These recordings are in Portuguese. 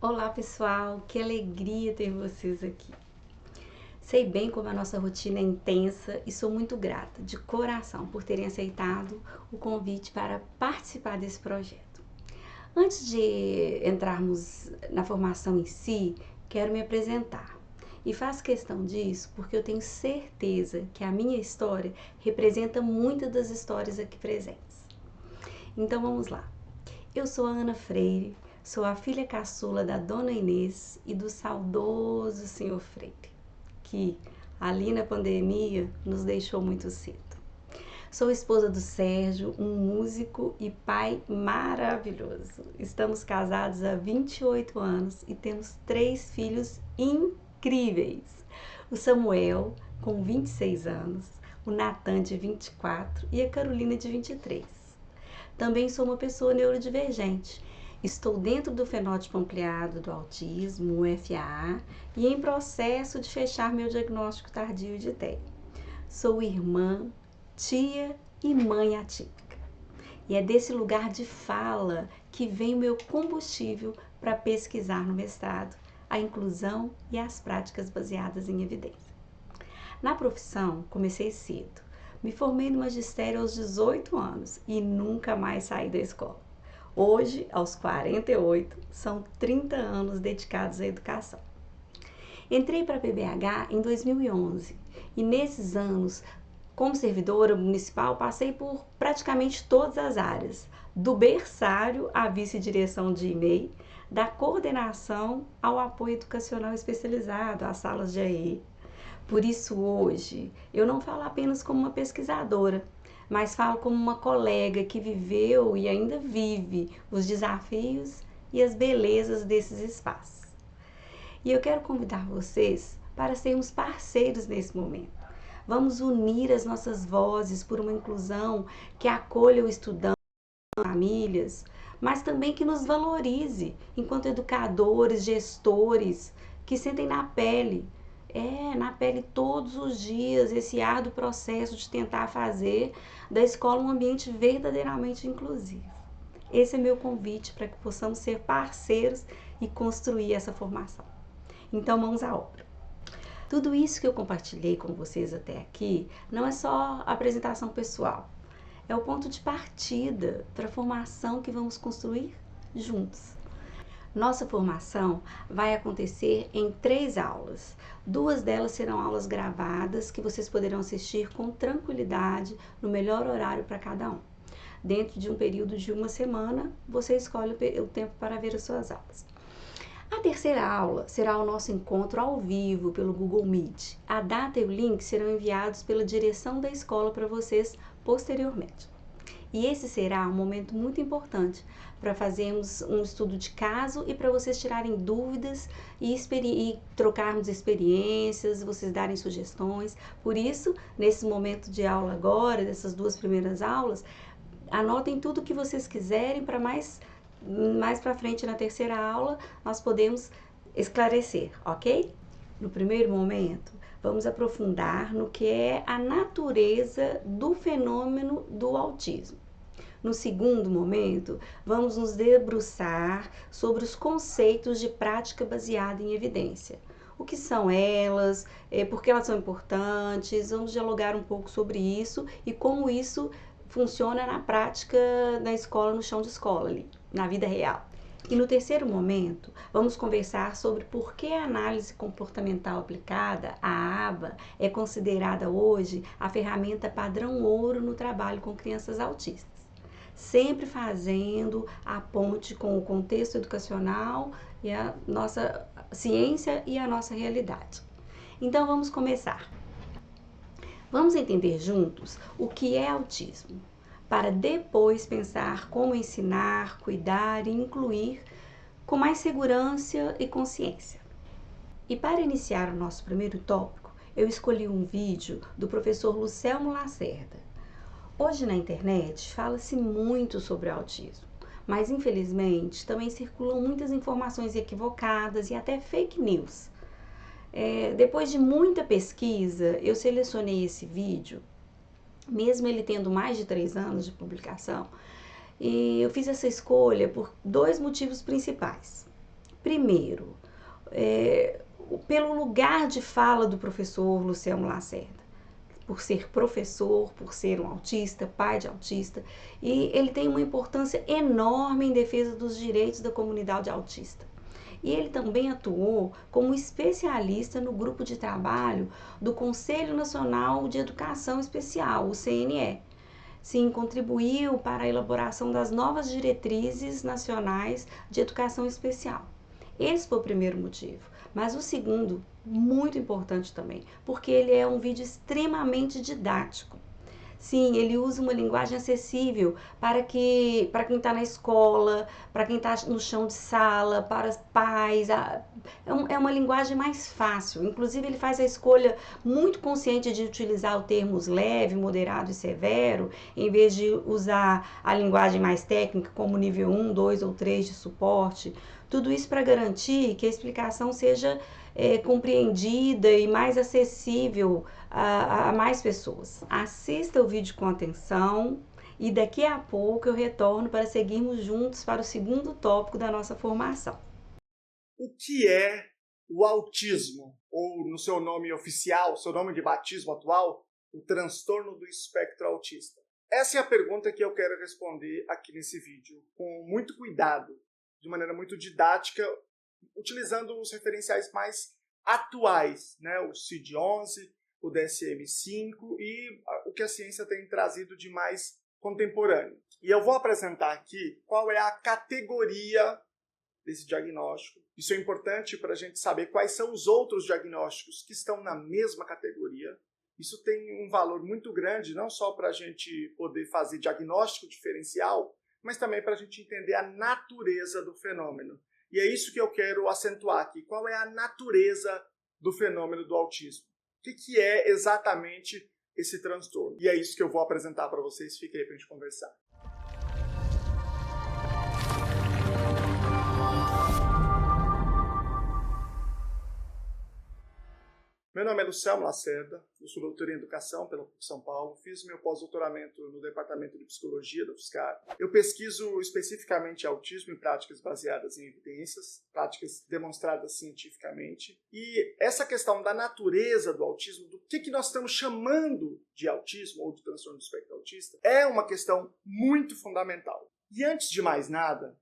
Olá pessoal, que alegria ter vocês aqui. Sei bem como a nossa rotina é intensa e sou muito grata, de coração, por terem aceitado o convite para participar desse projeto. Antes de entrarmos na formação em si, quero me apresentar. E faço questão disso porque eu tenho certeza que a minha história representa muitas das histórias aqui presentes. Então vamos lá. Eu sou a Ana Freire, sou a filha caçula da Dona Inês e do saudoso Senhor Freire, que ali na pandemia nos deixou muito cedo. Sou esposa do Sérgio, um músico e pai maravilhoso. Estamos casados há 28 anos e temos 3 filhos incríveis. O Samuel, com 26 anos, o Natan, de 24 e a Carolina, de 23. Também sou uma pessoa neurodivergente. Estou dentro do fenótipo ampliado do autismo, o FAA, e em processo de fechar meu diagnóstico tardio de TEA. Sou irmã, tia e mãe atípica. E é desse lugar de fala que vem o meu combustível para pesquisar no mestrado a inclusão e as práticas baseadas em evidência. Na profissão, comecei cedo. Me formei no magistério aos 18 anos e nunca mais saí da escola. Hoje, aos 48, são 30 anos dedicados à educação. Entrei para a PBH em 2011 e nesses anos, como servidora municipal, passei por praticamente todas as áreas, do berçário à vice-direção de e-mail, da coordenação ao apoio educacional especializado, às salas de AE. Por isso hoje eu não falo apenas como uma pesquisadora, mas falo como uma colega que viveu e ainda vive os desafios e as belezas desses espaços. E eu quero convidar vocês para sermos parceiros nesse momento. Vamos unir as nossas vozes por uma inclusão que acolha o estudante, famílias, mas também que nos valorize enquanto educadores, gestores, que sentem na pele todos os dias esse árduo processo de tentar fazer da escola um ambiente verdadeiramente inclusivo. Esse é meu convite para que possamos ser parceiros e construir essa formação. Então, mãos à obra. Tudo isso que eu compartilhei com vocês até aqui não é só apresentação pessoal, é o ponto de partida para a formação que vamos construir juntos. Nossa formação vai acontecer em 3 aulas. 2 delas serão aulas gravadas que vocês poderão assistir com tranquilidade no melhor horário para cada um. Dentro de um período de 1 semana, você escolhe o tempo para ver as suas aulas. A terceira aula será o nosso encontro ao vivo pelo Google Meet. A data e o link serão enviados pela direção da escola para vocês posteriormente. E esse será um momento muito importante para fazermos um estudo de caso e para vocês tirarem dúvidas e trocarmos experiências, vocês darem sugestões. Por isso, nesse momento de aula agora, dessas 2 primeiras aulas, anotem tudo o que vocês quiserem para mais para frente, na terceira aula, nós podemos esclarecer, ok? No primeiro momento, vamos aprofundar no que é a natureza do fenômeno do autismo. No segundo momento, vamos nos debruçar sobre os conceitos de prática baseada em evidência. O que são elas, por que elas são importantes, vamos dialogar um pouco sobre isso e como isso funciona na prática na escola, no chão de escola, ali, na vida real. E no terceiro momento, vamos conversar sobre por que a análise comportamental aplicada, a ABA, é considerada hoje a ferramenta padrão ouro no trabalho com crianças autistas. Sempre fazendo a ponte com o contexto educacional e a nossa ciência e a nossa realidade. Então vamos começar. Vamos entender juntos o que é autismo, para depois pensar como ensinar, cuidar e incluir com mais segurança e consciência. E para iniciar o nosso primeiro tópico, eu escolhi um vídeo do professor Lucelmo Lacerda. Hoje na internet fala-se muito sobre autismo, mas infelizmente também circulam muitas informações equivocadas e até fake news. Depois de muita pesquisa, eu selecionei esse vídeo, mesmo ele tendo mais de 3 anos de publicação, e eu fiz essa escolha por 2 motivos principais. Primeiro, pelo lugar de fala do professor Luciano Lacerda, por ser professor, por ser um autista, pai de autista, e ele tem uma importância enorme em defesa dos direitos da comunidade autista. E ele também atuou como especialista no grupo de trabalho do Conselho Nacional de Educação Especial, o CNE. Sim, contribuiu para a elaboração das novas diretrizes nacionais de educação especial. Esse foi o primeiro motivo. Mas o segundo, muito importante também, porque ele é um vídeo extremamente didático. Sim, ele usa uma linguagem acessível para quem está na escola, para quem está no chão de sala, para os pais. É uma linguagem mais fácil. Inclusive, ele faz a escolha muito consciente de utilizar o termos leve, moderado e severo, em vez de usar a linguagem mais técnica, como nível 1, 2 ou 3 de suporte. Tudo isso para garantir que a explicação seja compreendida e mais acessível a mais pessoas. Assista o vídeo com atenção e daqui a pouco eu retorno para seguirmos juntos para o segundo tópico da nossa formação. O que é o autismo? Ou no seu nome oficial, seu nome de batismo atual, o transtorno do espectro autista? Essa é a pergunta que eu quero responder aqui nesse vídeo, com muito cuidado, de maneira muito didática, utilizando os referenciais mais atuais, né? O CID-11, o DSM-5 e o que a ciência tem trazido de mais contemporâneo. E eu vou apresentar aqui qual é a categoria desse diagnóstico. Isso é importante para a gente saber quais são os outros diagnósticos que estão na mesma categoria. Isso tem um valor muito grande, não só para a gente poder fazer diagnóstico diferencial, mas também para a gente entender a natureza do fenômeno. E é isso que eu quero acentuar aqui. Qual é a natureza do fenômeno do autismo? O que é exatamente esse transtorno? E é isso que eu vou apresentar para vocês. Fiquem aí para a gente conversar. Meu nome é Luciano Lacerda, eu sou doutor em Educação pela PUC São Paulo, fiz meu pós-doutoramento no Departamento de Psicologia da UFSCar. Eu pesquiso especificamente autismo em práticas baseadas em evidências, práticas demonstradas cientificamente. E essa questão da natureza do autismo, do que nós estamos chamando de autismo ou de transtorno do espectro autista, é uma questão muito fundamental. E antes de mais nada,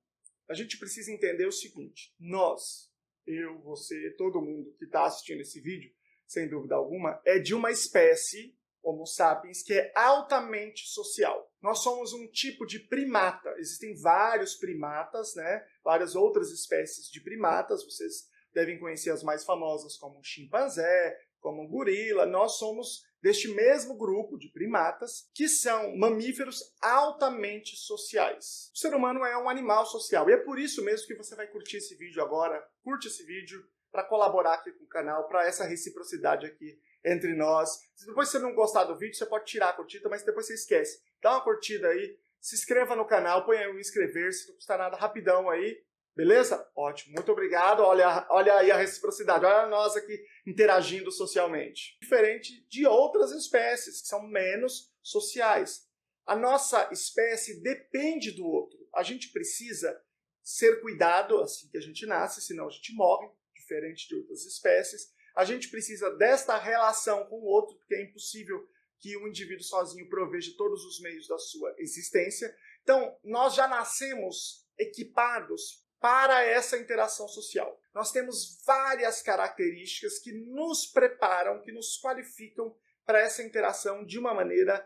a gente precisa entender o seguinte: nós, eu, você, todo mundo que está assistindo esse vídeo, sem dúvida alguma, é de uma espécie, Homo sapiens, que é altamente social. Nós somos um tipo de primata. Existem vários primatas, né? Várias outras espécies de primatas. Vocês devem conhecer as mais famosas, como o chimpanzé, como o gorila. Nós somos deste mesmo grupo de primatas, que são mamíferos altamente sociais. O ser humano é um animal social. E é por isso mesmo que você vai curtir esse vídeo agora. Curte esse vídeo para colaborar aqui com o canal, para essa reciprocidade aqui entre nós. Se depois você não gostar do vídeo, você pode tirar a curtida, mas depois você esquece. Dá uma curtida aí, se inscreva no canal, põe aí o inscrever-se, não custa nada, rapidão aí, beleza? Ótimo, muito obrigado, olha aí a reciprocidade, olha nós aqui interagindo socialmente. Diferente de outras espécies, que são menos sociais. A nossa espécie depende do outro. A gente precisa ser cuidado assim que a gente nasce, senão a gente morre, diferente de outras espécies. A gente precisa desta relação com o outro, porque é impossível que um indivíduo sozinho proveja todos os meios da sua existência. Então, nós já nascemos equipados para essa interação social. Nós temos várias características que nos preparam, que nos qualificam para essa interação de uma maneira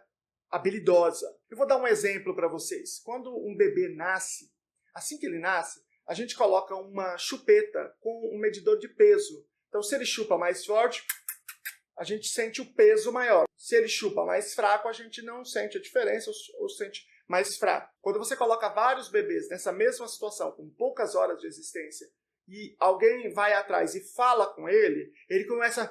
habilidosa. Eu vou dar um exemplo para vocês. Quando um bebê nasce, assim que ele nasce, a gente coloca uma chupeta com um medidor de peso. Então, se ele chupa mais forte, a gente sente o peso maior. Se ele chupa mais fraco, a gente não sente a diferença ou sente mais fraco. Quando você coloca vários bebês nessa mesma situação, com poucas horas de existência, e alguém vai atrás e fala com ele, ele começa,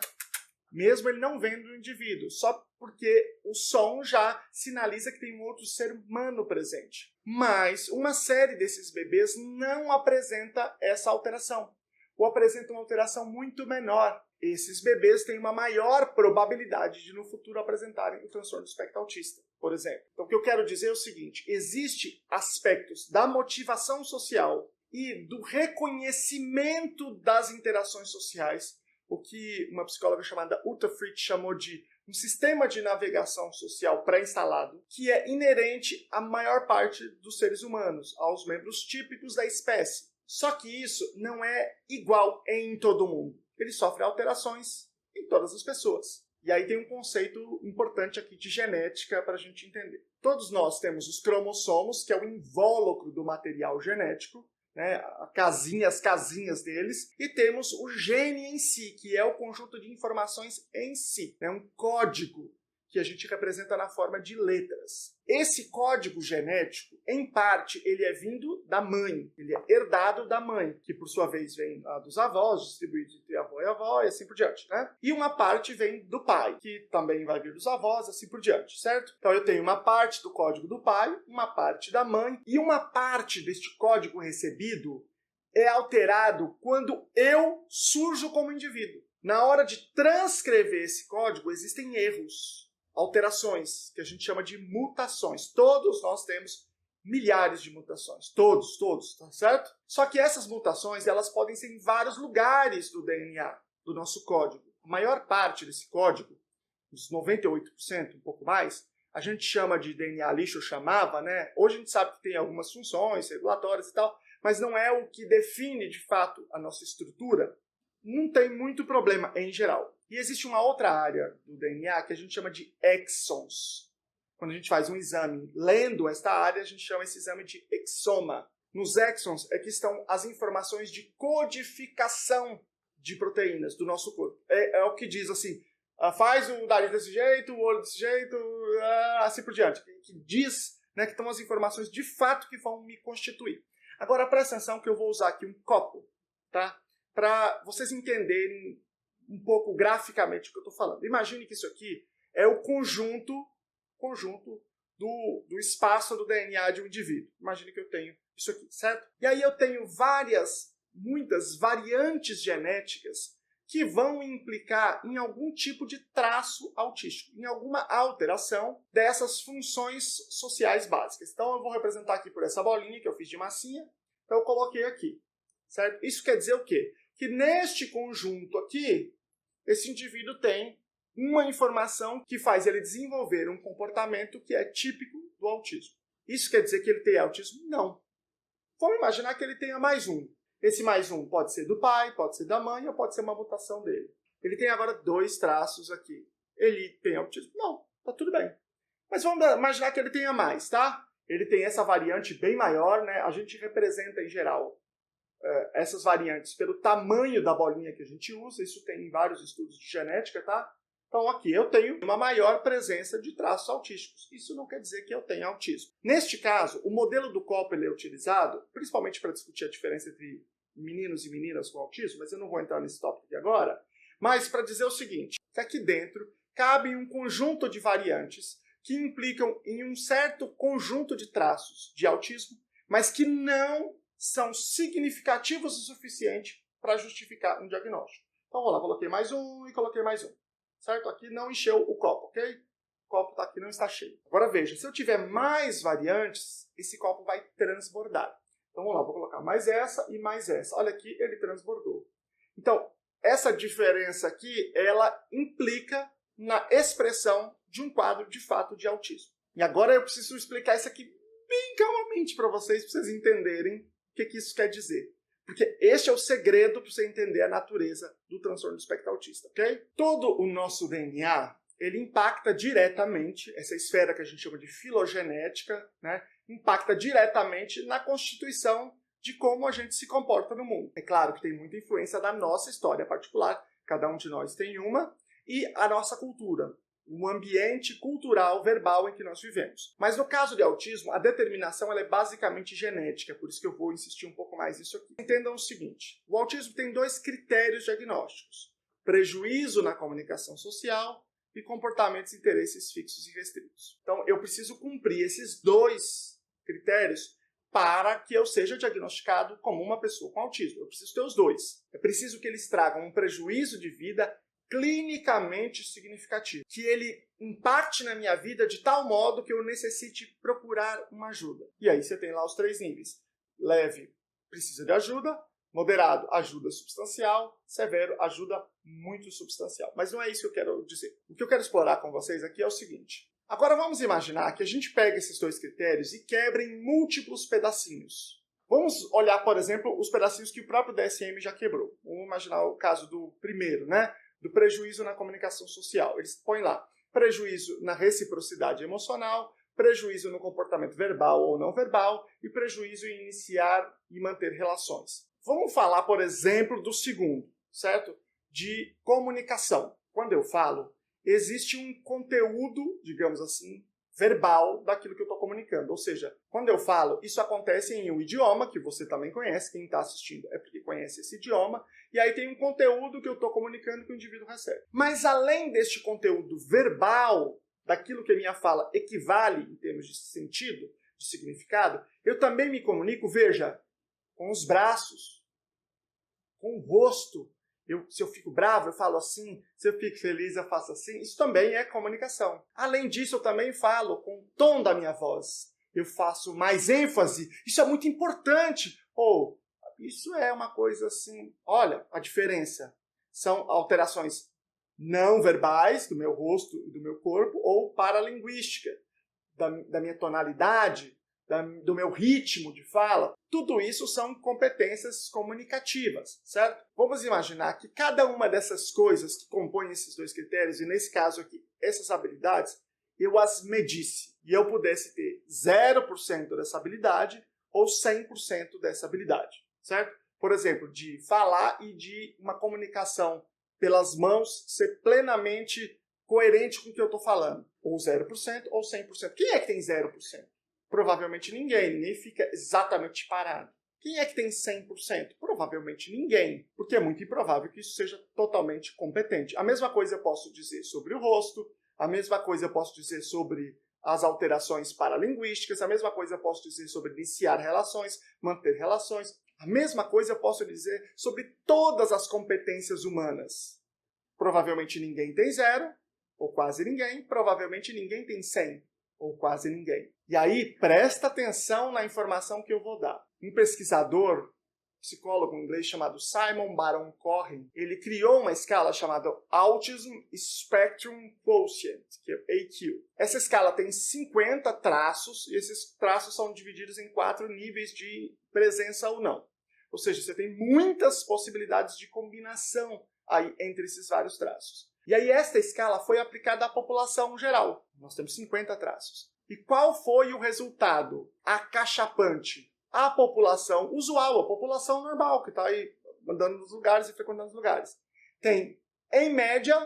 mesmo ele não vendo o indivíduo, só porque o som já sinaliza que tem um outro ser humano presente. Mas uma série desses bebês não apresenta essa alteração, ou apresenta uma alteração muito menor. Esses bebês têm uma maior probabilidade de no futuro apresentarem o transtorno do espectro autista, por exemplo. Então o que eu quero dizer é o seguinte: existem aspectos da motivação social e do reconhecimento das interações sociais, o que uma psicóloga chamada Uta Frith chamou de um sistema de navegação social pré-instalado, que é inerente à maior parte dos seres humanos, aos membros típicos da espécie. Só que isso não é igual em todo mundo. Ele sofre alterações em todas as pessoas. E aí tem um conceito importante aqui de genética para a gente entender. Todos nós temos os cromossomos, que é o invólucro do material genético, né, as casinhas deles, e temos o gene em si, que é o conjunto de informações em si, né, um código que a gente representa na forma de letras. Esse código genético, em parte, ele é vindo da mãe, ele é herdado da mãe, que por sua vez vem dos avós, distribuído entre avó e avó, e assim por diante, né? E uma parte vem do pai, que também vai vir dos avós, assim por diante, certo? Então eu tenho uma parte do código do pai, uma parte da mãe, e uma parte deste código recebido é alterado quando eu surjo como indivíduo. Na hora de transcrever esse código, existem erros, alterações, que a gente chama de mutações. Todos nós temos milhares de mutações. Todos, tá certo? Só que essas mutações, elas podem ser em vários lugares do DNA, do nosso código. A maior parte desse código, uns 98%, um pouco mais, a gente chama de DNA lixo, chamava, né? Hoje a gente sabe que tem algumas funções regulatórias e tal, mas não é o que define, de fato, a nossa estrutura. Não tem muito problema, em geral. E existe uma outra área do DNA que a gente chama de exons. Quando a gente faz um exame lendo esta área, a gente chama esse exame de exoma. Nos exons é que estão as informações de codificação de proteínas do nosso corpo. É o que diz assim, faz o nariz desse jeito, o olho desse jeito, assim por diante. Que diz, né, que estão as informações de fato que vão me constituir. Agora presta atenção que eu vou usar aqui um copo, tá? Para vocês entenderem um pouco graficamente o que eu estou falando. Imagine que isso aqui é o conjunto do espaço do DNA de um indivíduo. Imagine que eu tenho isso aqui, certo? E aí eu tenho muitas variantes genéticas que vão implicar em algum tipo de traço autístico, em alguma alteração dessas funções sociais básicas. Então eu vou representar aqui por essa bolinha que eu fiz de massinha, então eu coloquei aqui, certo? Isso quer dizer o quê? Que neste conjunto aqui, esse indivíduo tem uma informação que faz ele desenvolver um comportamento que é típico do autismo. Isso quer dizer que ele tem autismo? Não. Vamos imaginar que ele tenha mais um. Esse mais um pode ser do pai, pode ser da mãe ou pode ser uma mutação dele. Ele tem agora 2 traços aqui. Ele tem autismo? Não, tá tudo bem. Mas vamos imaginar que ele tenha mais, tá? Ele tem essa variante bem maior, né? A gente representa em geral essas variantes pelo tamanho da bolinha que a gente usa, isso tem em vários estudos de genética, tá? Então aqui eu tenho uma maior presença de traços autísticos. Isso não quer dizer que eu tenha autismo. Neste caso, o modelo do copo ele é utilizado, principalmente para discutir a diferença entre meninos e meninas com autismo, mas eu não vou entrar nesse tópico aqui agora, mas para dizer o seguinte, que aqui dentro cabe um conjunto de variantes que implicam em um certo conjunto de traços de autismo, mas que não são significativos o suficiente para justificar um diagnóstico. Então, vou lá, coloquei mais um e coloquei mais um. Certo? Aqui não encheu o copo, ok? O copo está aqui, não está cheio. Agora veja, se eu tiver mais variantes, esse copo vai transbordar. Então, vamos lá, vou colocar mais essa e mais essa. Olha aqui, ele transbordou. Então, essa diferença aqui, ela implica na expressão de um quadro de fato de autismo. E agora eu preciso explicar isso aqui bem calmamente para vocês entenderem o que isso quer dizer. Porque este é o segredo para você entender a natureza do transtorno do espectro autista, ok? Todo o nosso DNA, ele impacta diretamente, essa esfera que a gente chama de filogenética, né? Impacta diretamente na constituição de como a gente se comporta no mundo. É claro que tem muita influência da nossa história particular, cada um de nós tem uma, e a nossa cultura, o ambiente cultural, verbal em que nós vivemos. Mas no caso de autismo, a determinação ela é basicamente genética, por isso que eu vou insistir um pouco mais nisso aqui. Entendam o seguinte, o autismo tem 2 critérios diagnósticos, prejuízo na comunicação social e comportamentos e interesses fixos e restritos. Então, eu preciso cumprir esses 2 critérios para que eu seja diagnosticado como uma pessoa com autismo. Eu preciso ter os 2. É preciso que eles tragam um prejuízo de vida clinicamente significativo, que ele impacte na minha vida de tal modo que eu necessite procurar uma ajuda. E aí você tem lá os 3 níveis. Leve, precisa de ajuda, moderado, ajuda substancial, severo, ajuda muito substancial. Mas não é isso que eu quero dizer. O que eu quero explorar com vocês aqui é o seguinte. Agora vamos imaginar que a gente pega esses dois critérios e quebra em múltiplos pedacinhos. Vamos olhar, por exemplo, os pedacinhos que o próprio DSM já quebrou. Vamos imaginar o caso do primeiro, né? Do prejuízo na comunicação social. Eles põem lá prejuízo na reciprocidade emocional, prejuízo no comportamento verbal ou não verbal e prejuízo em iniciar e manter relações. Vamos falar, por exemplo, do segundo, certo? De comunicação. Quando eu falo, existe um conteúdo, digamos assim, verbal daquilo que eu estou comunicando. Ou seja, quando eu falo, isso acontece em um idioma, que você também conhece, quem está assistindo é porque conhece esse idioma, e aí tem um conteúdo que eu estou comunicando que o indivíduo recebe. Mas além deste conteúdo verbal, daquilo que a minha fala equivale em termos de sentido, de significado, eu também me comunico, veja, com os braços, com o rosto. Se eu fico bravo, eu falo assim. Se eu fico feliz, eu faço assim. Isso também é comunicação. Além disso, eu também falo com o tom da minha voz. Eu faço mais ênfase. Isso é muito importante. Ou, isso é uma coisa assim... Olha, a diferença. São alterações não verbais do meu rosto e do meu corpo ou paralinguística, da minha tonalidade, do meu ritmo de fala. Tudo isso são competências comunicativas, certo? Vamos imaginar que cada uma dessas coisas que compõem esses dois critérios, e nesse caso aqui, essas habilidades, eu as medisse e eu pudesse ter 0% dessa habilidade ou 100% dessa habilidade, certo? Por exemplo, de falar e de uma comunicação pelas mãos ser plenamente coerente com o que eu estou falando. Ou 0% ou 100%. Quem é que tem 0%? Provavelmente ninguém fica exatamente parado. Quem é que tem 100%? Provavelmente ninguém, porque é muito improvável que isso seja totalmente competente. A mesma coisa eu posso dizer sobre o rosto, a mesma coisa eu posso dizer sobre as alterações paralinguísticas, a mesma coisa eu posso dizer sobre iniciar relações, manter relações, a mesma coisa eu posso dizer sobre todas as competências humanas. Provavelmente ninguém tem 0, ou quase ninguém, provavelmente ninguém tem 100. Ou quase ninguém. E aí, presta atenção na informação que eu vou dar. Um pesquisador, psicólogo inglês chamado Simon Baron-Cohen, ele criou uma escala chamada Autism Spectrum Quotient, que é AQ. Essa escala tem 50 traços, e esses traços são divididos em 4 níveis de presença ou não. Ou seja, você tem muitas possibilidades de combinação aí entre esses vários traços. E aí esta escala foi aplicada à população geral. Nós temos 50 traços. E qual foi o resultado acachapante? A população usual, a população normal, que está aí andando nos lugares e frequentando os lugares, tem, em média,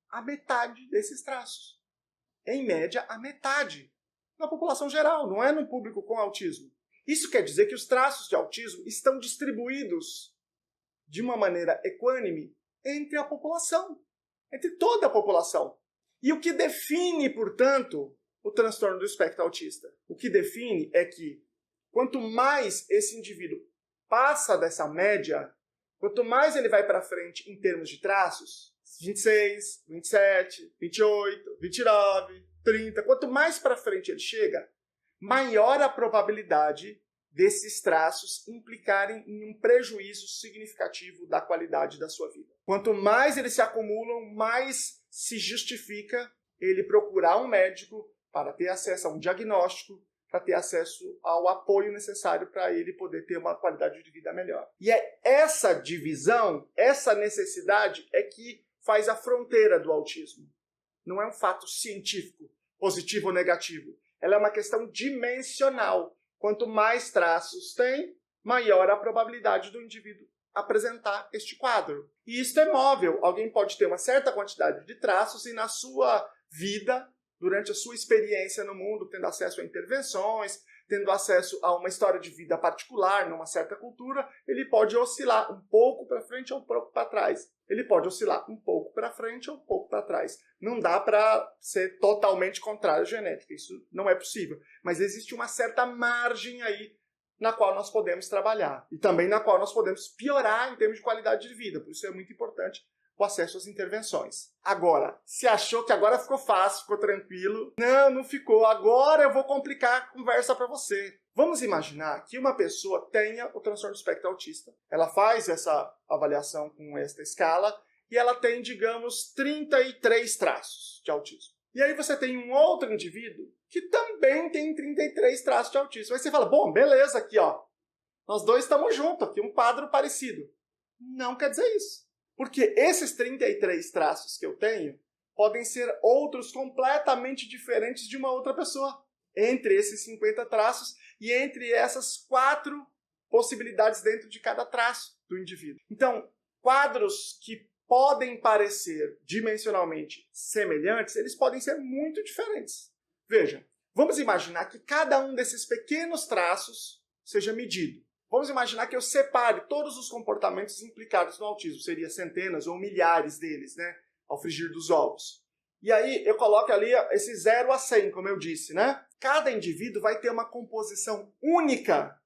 a metade desses traços. Em média, a metade. Na população geral, não é no público com autismo. Isso quer dizer que os traços de autismo estão distribuídos de uma maneira equânime entre a população. Entre toda a população. E o que define, portanto, o transtorno do espectro autista? O que define é que quanto mais esse indivíduo passa dessa média, quanto mais ele vai para frente em termos de traços, 26, 27, 28, 29, 30, quanto mais para frente ele chega, maior a probabilidade desses traços implicarem em um prejuízo significativo da qualidade da sua vida. Quanto mais eles se acumulam, mais se justifica ele procurar um médico para ter acesso a um diagnóstico, para ter acesso ao apoio necessário para ele poder ter uma qualidade de vida melhor. E é essa divisão, essa necessidade é que faz a fronteira do autismo. Não é um fato científico, positivo ou negativo. Ela é uma questão dimensional. Quanto mais traços tem, maior a probabilidade do indivíduo apresentar este quadro. E isso é móvel. Alguém pode ter uma certa quantidade de traços e na sua vida, durante a sua experiência no mundo, tendo acesso a intervenções, tendo acesso a uma história de vida particular, numa certa cultura, ele pode oscilar um pouco para frente ou um pouco para trás. Ele pode oscilar um pouco para frente ou um pouco para trás. Não dá para ser totalmente contrário à genética, isso não é possível. Mas existe uma certa margem aí na qual nós podemos trabalhar. E também na qual nós podemos piorar em termos de qualidade de vida. Por isso é muito importante o acesso às intervenções. Agora, se achou que agora ficou fácil, ficou tranquilo, não ficou. Agora eu vou complicar a conversa para você. Vamos imaginar que uma pessoa tenha o transtorno do espectro autista. Ela faz essa avaliação com esta escala e ela tem, digamos, 33 traços de autismo. E aí você tem um outro indivíduo que também tem 33 traços de autismo. Aí você fala, bom, beleza, aqui ó, nós dois estamos juntos, aqui um quadro parecido. Não quer dizer isso. Porque esses 33 traços que eu tenho podem ser outros completamente diferentes de uma outra pessoa. Entre esses 50 traços e entre essas 4 possibilidades dentro de cada traço do indivíduo. Então, quadros que podem parecer dimensionalmente semelhantes, eles podem ser muito diferentes. Veja, vamos imaginar que cada um desses pequenos traços seja medido. Vamos imaginar que eu separe todos os comportamentos implicados no autismo, seria centenas ou milhares deles, né, ao frigir dos ovos. E aí eu coloco ali esse 0 a 100, como eu disse, né? Cada indivíduo vai ter uma composição única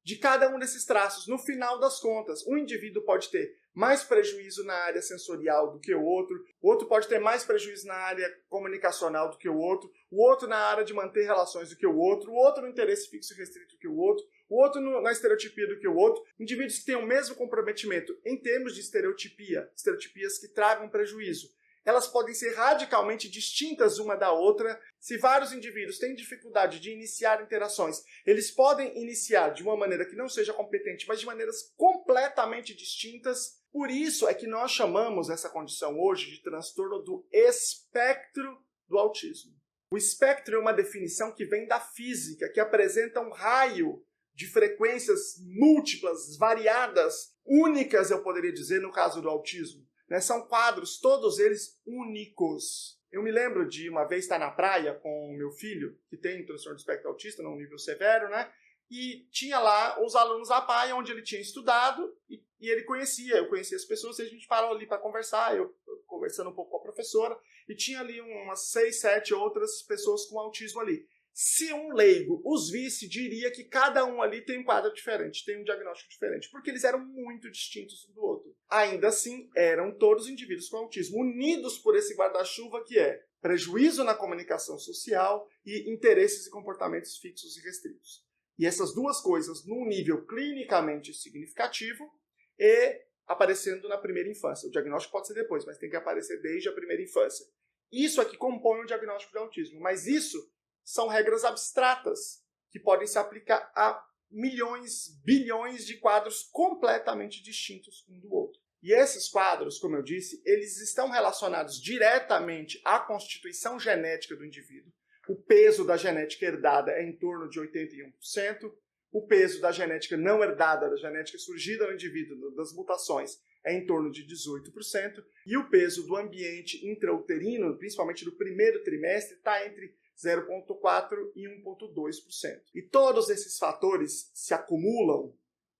de cada um desses traços. No final das contas, um indivíduo pode ter mais prejuízo na área sensorial do que o outro pode ter mais prejuízo na área comunicacional do que o outro na área de manter relações do que o outro no interesse fixo e restrito do que o outro na estereotipia do que o outro. Indivíduos que têm o mesmo comprometimento em termos de estereotipias que tragam prejuízo, elas podem ser radicalmente distintas uma da outra. Se vários indivíduos têm dificuldade de iniciar interações, eles podem iniciar de uma maneira que não seja competente, mas de maneiras completamente distintas. Por isso é que nós chamamos essa condição hoje de transtorno do espectro do autismo. O espectro é uma definição que vem da física, que apresenta um raio de frequências múltiplas, variadas, únicas, eu poderia dizer, no caso do autismo. São quadros, todos eles únicos. Eu me lembro de uma vez estar na praia com o meu filho, que tem transtorno do espectro autista, num nível severo, né? E tinha lá os alunos da praia, onde ele tinha estudado, e eu conhecia as pessoas, e a gente parou ali para conversar, eu conversando um pouco com a professora, e tinha ali umas 6, 7 outras pessoas com autismo ali. Se um leigo os visse, diria que cada um ali tem um quadro diferente, tem um diagnóstico diferente, porque eles eram muito distintos um do outro. Ainda assim, eram todos indivíduos com autismo, unidos por esse guarda-chuva que é prejuízo na comunicação social e interesses e comportamentos fixos e restritos. E essas duas coisas, num nível clinicamente significativo, e aparecendo na primeira infância. O diagnóstico pode ser depois, mas tem que aparecer desde a primeira infância. Isso é que compõe o diagnóstico de autismo, mas isso são regras abstratas que podem se aplicar a milhões, bilhões de quadros completamente distintos um do outro. E esses quadros, como eu disse, eles estão relacionados diretamente à constituição genética do indivíduo. O peso da genética herdada é em torno de 81%. O peso da genética não herdada, da genética surgida no indivíduo, das mutações, é em torno de 18%. E o peso do ambiente intrauterino, principalmente do primeiro trimestre, está entre 0,4% e 1,2%. E todos esses fatores se acumulam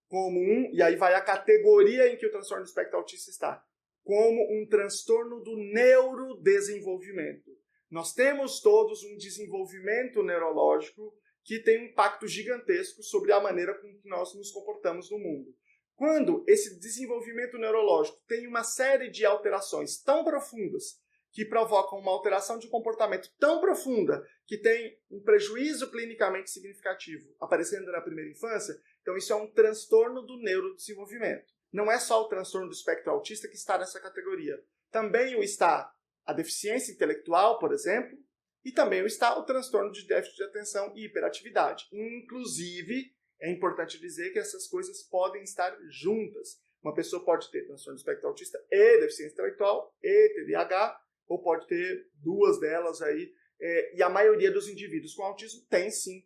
como e aí vai a categoria em que o transtorno do espectro autista está, como um transtorno do neurodesenvolvimento. Nós temos todos um desenvolvimento neurológico que tem um impacto gigantesco sobre a maneira com que nós nos comportamos no mundo. Quando esse desenvolvimento neurológico tem uma série de alterações tão profundas que provocam uma alteração de comportamento tão profunda que tem um prejuízo clinicamente significativo aparecendo na primeira infância, então isso é um transtorno do neurodesenvolvimento. Não é só o transtorno do espectro autista que está nessa categoria. Também o está a deficiência intelectual, por exemplo, e também está o transtorno de déficit de atenção e hiperatividade. Inclusive, é importante dizer que essas coisas podem estar juntas. Uma pessoa pode ter transtorno do espectro autista e deficiência intelectual e TDAH, ou pode ter duas delas aí, e a maioria dos indivíduos com autismo tem sim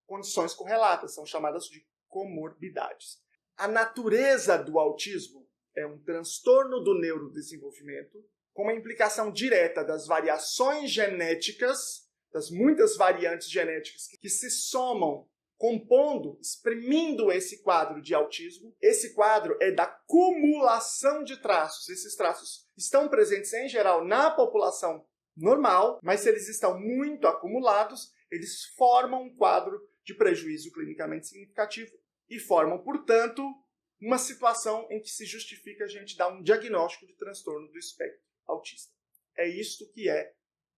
condições correlatas, são chamadas de comorbidades. A natureza do autismo é um transtorno do neurodesenvolvimento com uma implicação direta das variações genéticas, das muitas variantes genéticas que se somam, compondo, exprimindo esse quadro de autismo. Esse quadro é da cumulação de traços. Esses traços estão presentes, em geral, na população normal, mas se eles estão muito acumulados, eles formam um quadro de prejuízo clinicamente significativo e formam, portanto, uma situação em que se justifica a gente dar um diagnóstico de transtorno do espectro autista. É isto que é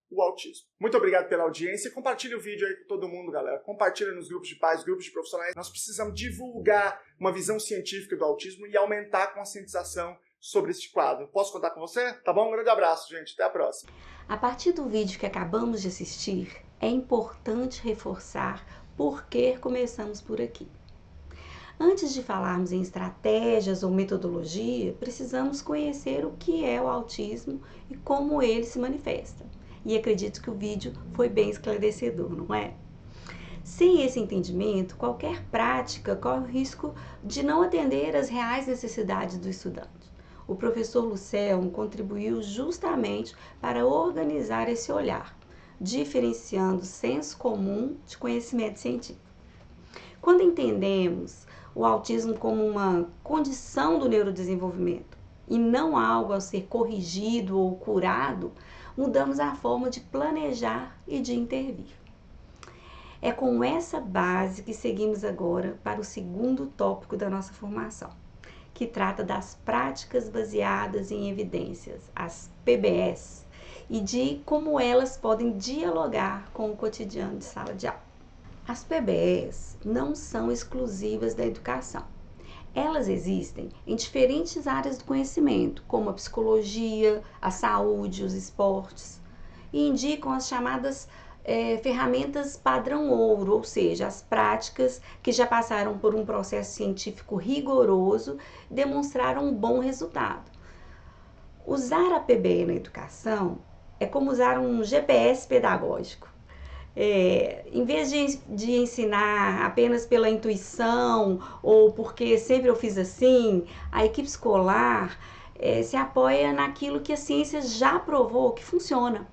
o autismo. Muito obrigado pela audiência. Compartilhe o vídeo aí com todo mundo, galera. Compartilhe nos grupos de pais, grupos de profissionais. Nós precisamos divulgar uma visão científica do autismo e aumentar a conscientização sobre este quadro. Posso contar com você? Tá bom? Um grande abraço, gente. Até a próxima. A partir do vídeo que acabamos de assistir, é importante reforçar por que começamos por aqui. Antes de falarmos em estratégias ou metodologia, precisamos conhecer o que é o autismo e como ele se manifesta. E acredito que o vídeo foi bem esclarecedor, não é? Sem esse entendimento, qualquer prática corre o risco de não atender às reais necessidades do estudante. O professor Lucelmo contribuiu justamente para organizar esse olhar, diferenciando senso comum de conhecimento científico. Quando entendemos o autismo como uma condição do neurodesenvolvimento e não algo a ser corrigido ou curado, mudamos a forma de planejar e de intervir. É com essa base que seguimos agora para o segundo tópico da nossa formação, que trata das práticas baseadas em evidências, as PBS, e de como elas podem dialogar com o cotidiano de sala de aula. As PBS não são exclusivas da educação. Elas existem em diferentes áreas do conhecimento, como a psicologia, a saúde, os esportes, e indicam as chamadas ferramentas padrão ouro, ou seja, as práticas que já passaram por um processo científico rigoroso e demonstraram um bom resultado. Usar a PBE na educação é como usar um GPS pedagógico. Em vez de ensinar apenas pela intuição ou porque sempre eu fiz assim, a equipe escolar se apoia naquilo que a ciência já provou que funciona,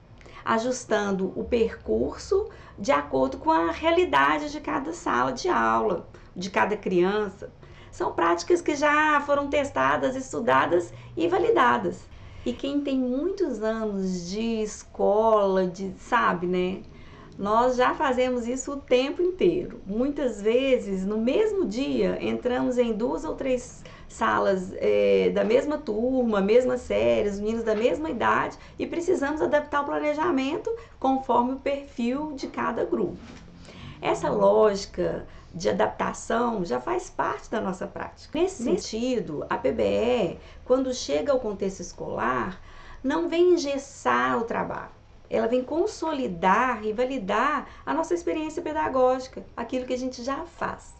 ajustando o percurso de acordo com a realidade de cada sala de aula, de cada criança. São práticas que já foram testadas, estudadas e validadas. E quem tem muitos anos de escola, sabe, né? Nós já fazemos isso o tempo inteiro. Muitas vezes, no mesmo dia, entramos em 2 ou 3 salas da mesma turma, mesma série, os meninos da mesma idade, e precisamos adaptar o planejamento conforme o perfil de cada grupo. Essa lógica de adaptação já faz parte da nossa prática. Nesse sentido, a PBE, quando chega ao contexto escolar, não vem engessar o trabalho. Ela vem consolidar e validar a nossa experiência pedagógica, aquilo que a gente já faz.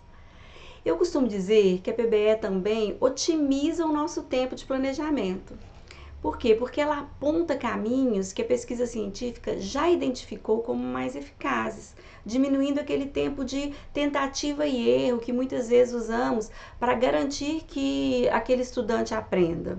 Eu costumo dizer que a PBE também otimiza o nosso tempo de planejamento. Por quê? Porque ela aponta caminhos que a pesquisa científica já identificou como mais eficazes, diminuindo aquele tempo de tentativa e erro que muitas vezes usamos para garantir que aquele estudante aprenda.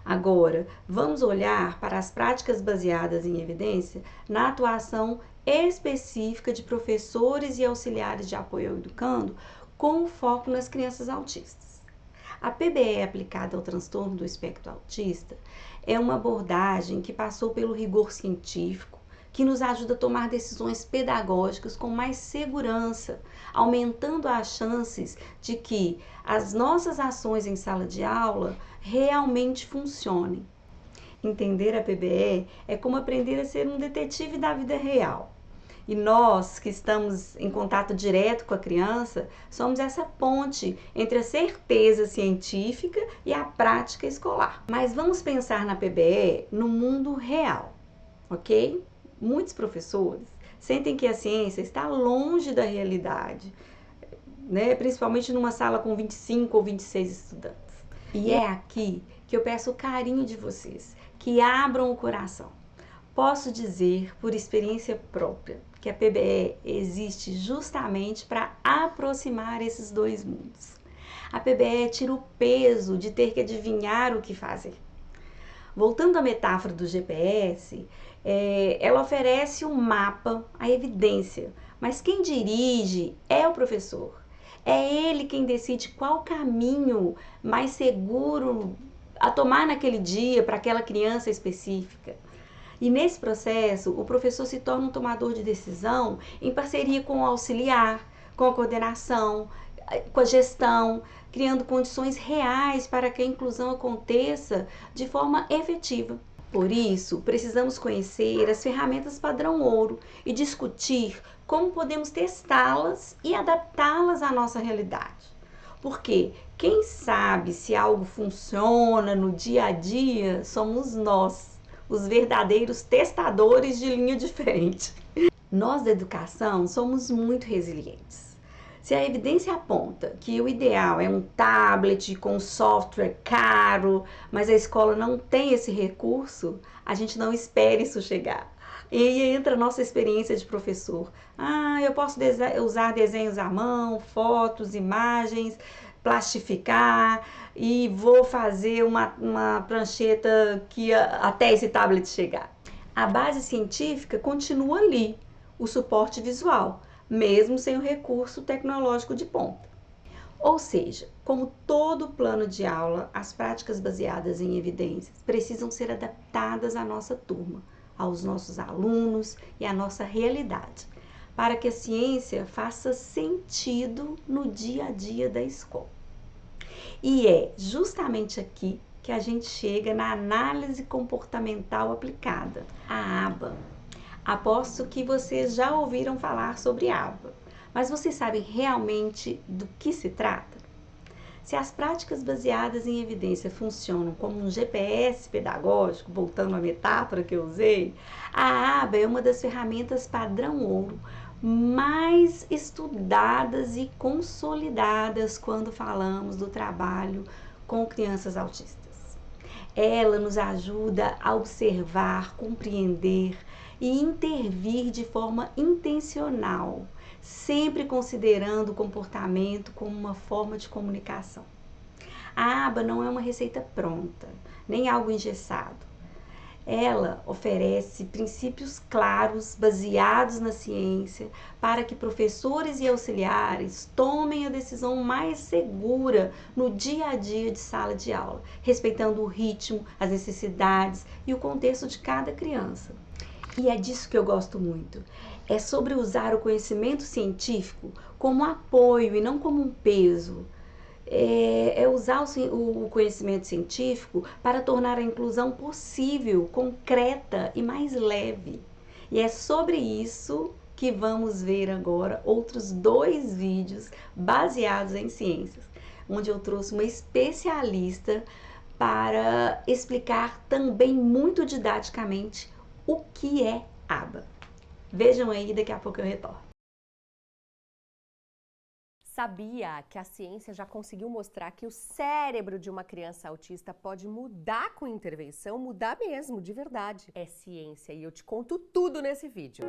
Agora, vamos olhar para as práticas baseadas em evidência na atuação específica de professores e auxiliares de apoio ao educando, com foco nas crianças autistas. A PBE aplicada ao transtorno do espectro autista é uma abordagem que passou pelo rigor científico, que nos ajuda a tomar decisões pedagógicas com mais segurança, aumentando as chances de que as nossas ações em sala de aula realmente funcionem. Entender a PBE é como aprender a ser um detetive da vida real. E nós, que estamos em contato direto com a criança, somos essa ponte entre a certeza científica e a prática escolar. Mas vamos pensar na PBE no mundo real, ok? Muitos professores sentem que a ciência está longe da realidade, né? Principalmente numa sala com 25 ou 26 estudantes. E é aqui que eu peço o carinho de vocês, que abram o coração. Posso dizer, por experiência própria, que a PBE existe justamente para aproximar esses dois mundos. A PBE tira o peso de ter que adivinhar o que fazer. Voltando à metáfora do GPS, ela oferece um mapa, a evidência, mas quem dirige é o professor. É ele quem decide qual caminho mais seguro a tomar naquele dia para aquela criança específica. E nesse processo, o professor se torna um tomador de decisão em parceria com o auxiliar, com a coordenação, com a gestão, criando condições reais para que a inclusão aconteça de forma efetiva. Por isso, precisamos conhecer as ferramentas padrão ouro e discutir como podemos testá-las e adaptá-las à nossa realidade. Porque quem sabe se algo funciona no dia a dia somos nós, os verdadeiros testadores de linha de frente. Nós da educação somos muito resilientes. Se a evidência aponta que o ideal é um tablet com software caro, mas a escola não tem esse recurso, a gente não espere isso chegar. E aí entra a nossa experiência de professor. Eu posso usar desenhos à mão, fotos, imagens, plastificar e vou fazer uma prancheta que até esse tablet chegar. A base científica continua ali, o suporte visual, mesmo sem o recurso tecnológico de ponta. Ou seja, como todo plano de aula, as práticas baseadas em evidências precisam ser adaptadas à nossa turma, aos nossos alunos e à nossa realidade, para que a ciência faça sentido no dia a dia da escola. E é justamente aqui que a gente chega na análise comportamental aplicada, a ABA. Aposto que vocês já ouviram falar sobre ABA, mas vocês sabem realmente do que se trata? Se as práticas baseadas em evidência funcionam como um GPS pedagógico, voltando à metáfora que eu usei, a ABA é uma das ferramentas padrão ouro mais estudadas e consolidadas quando falamos do trabalho com crianças autistas. Ela nos ajuda a observar, compreender e intervir de forma intencional, sempre considerando o comportamento como uma forma de comunicação. A ABA não é uma receita pronta, nem algo engessado. Ela oferece princípios claros, baseados na ciência, para que professores e auxiliares tomem a decisão mais segura no dia a dia de sala de aula, respeitando o ritmo, as necessidades e o contexto de cada criança. E é disso que eu gosto muito. É sobre usar o conhecimento científico como apoio e não como um peso. É usar o conhecimento científico para tornar a inclusão possível, concreta e mais leve. E é sobre isso que vamos ver agora outros 2 vídeos baseados em ciências, onde eu trouxe uma especialista para explicar também muito didaticamente o que é ABA. Vejam aí, daqui a pouco eu retorno. Sabia que a ciência já conseguiu mostrar que o cérebro de uma criança autista pode mudar com intervenção? Mudar mesmo, de verdade. É ciência e eu te conto tudo nesse vídeo.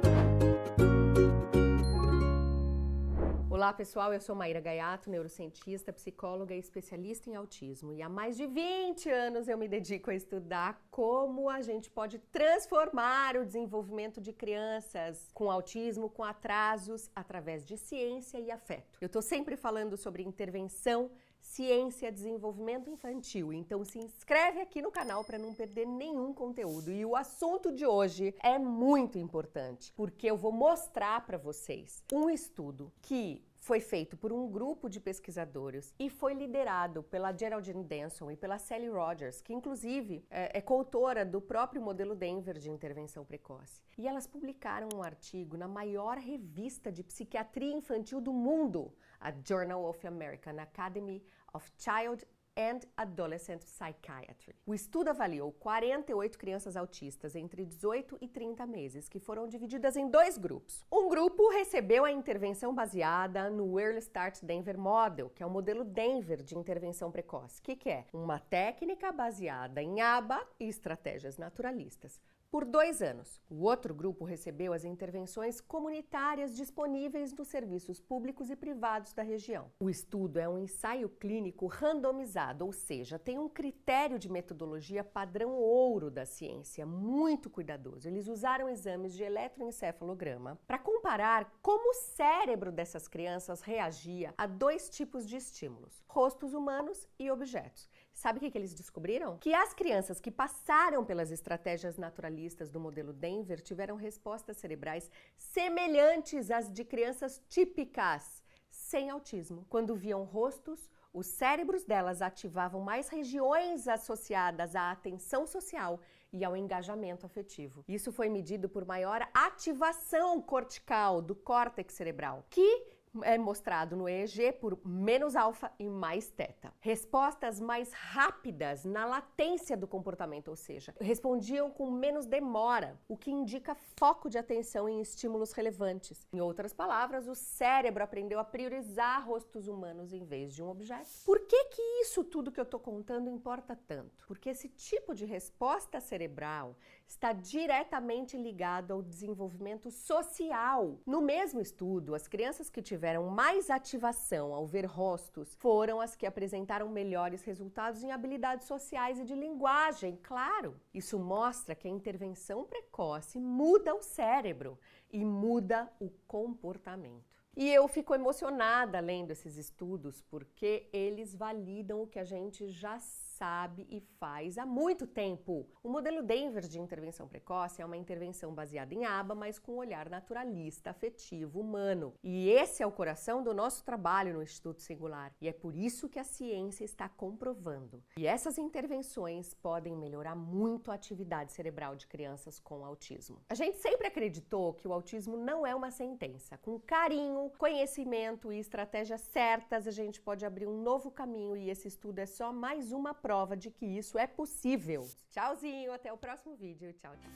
Olá pessoal, eu sou Maíra Gaiato, neurocientista, psicóloga e especialista em autismo. E há mais de 20 anos eu me dedico a estudar como a gente pode transformar o desenvolvimento de crianças com autismo, com atrasos, através de ciência e afeto. Eu tô sempre falando sobre intervenção, ciência e desenvolvimento infantil, então se inscreve aqui no canal para não perder nenhum conteúdo. E o assunto de hoje é muito importante, porque eu vou mostrar para vocês um estudo que foi feito por um grupo de pesquisadores e foi liderado pela Geraldine Denson e pela Sally Rogers, que inclusive é coautora do próprio modelo Denver de intervenção precoce. E elas publicaram um artigo na maior revista de psiquiatria infantil do mundo, a Journal of American Academy of Child and Adolescent Psychiatry. O estudo avaliou 48 crianças autistas entre 18 e 30 meses, que foram divididas em 2 grupos. Um grupo recebeu a intervenção baseada no Early Start Denver Model, que é o modelo Denver de intervenção precoce. O que é? Uma técnica baseada em ABA e estratégias naturalistas, por 2 anos. O outro grupo recebeu as intervenções comunitárias disponíveis nos serviços públicos e privados da região. O estudo é um ensaio clínico randomizado, ou seja, tem um critério de metodologia padrão ouro da ciência, muito cuidadoso. Eles usaram exames de eletroencefalograma para comparar como o cérebro dessas crianças reagia a 2 tipos de estímulos, rostos humanos e objetos. Sabe o que eles descobriram? Que as crianças que passaram pelas estratégias naturalistas do modelo Denver tiveram respostas cerebrais semelhantes às de crianças típicas, sem autismo. Quando viam rostos, os cérebros delas ativavam mais regiões associadas à atenção social e ao engajamento afetivo. Isso foi medido por maior ativação cortical do córtex cerebral, que é mostrado no EEG por menos alfa e mais teta. Respostas mais rápidas na latência do comportamento, ou seja, respondiam com menos demora, o que indica foco de atenção em estímulos relevantes. Em outras palavras, o cérebro aprendeu a priorizar rostos humanos em vez de um objeto. Por que isso tudo que eu estou contando importa tanto? Porque esse tipo de resposta cerebral está diretamente ligado ao desenvolvimento social. No mesmo estudo, as crianças que tiveram mais ativação ao ver rostos foram as que apresentaram melhores resultados em habilidades sociais e de linguagem, claro. Isso mostra que a intervenção precoce muda o cérebro e muda o comportamento. E eu fico emocionada lendo esses estudos porque eles validam o que a gente já sabe e faz há muito tempo. O modelo Denver de intervenção precoce é uma intervenção baseada em ABA, mas com um olhar naturalista, afetivo, humano. E esse é o coração do nosso trabalho no Instituto Singular. E é por isso que a ciência está comprovando. E essas intervenções podem melhorar muito a atividade cerebral de crianças com autismo. A gente sempre acreditou que o autismo não é uma sentença. Com carinho, conhecimento e estratégias certas, a gente pode abrir um novo caminho e esse estudo é só mais uma prova de que isso é possível. Tchauzinho, até o próximo vídeo. Tchau, tchau.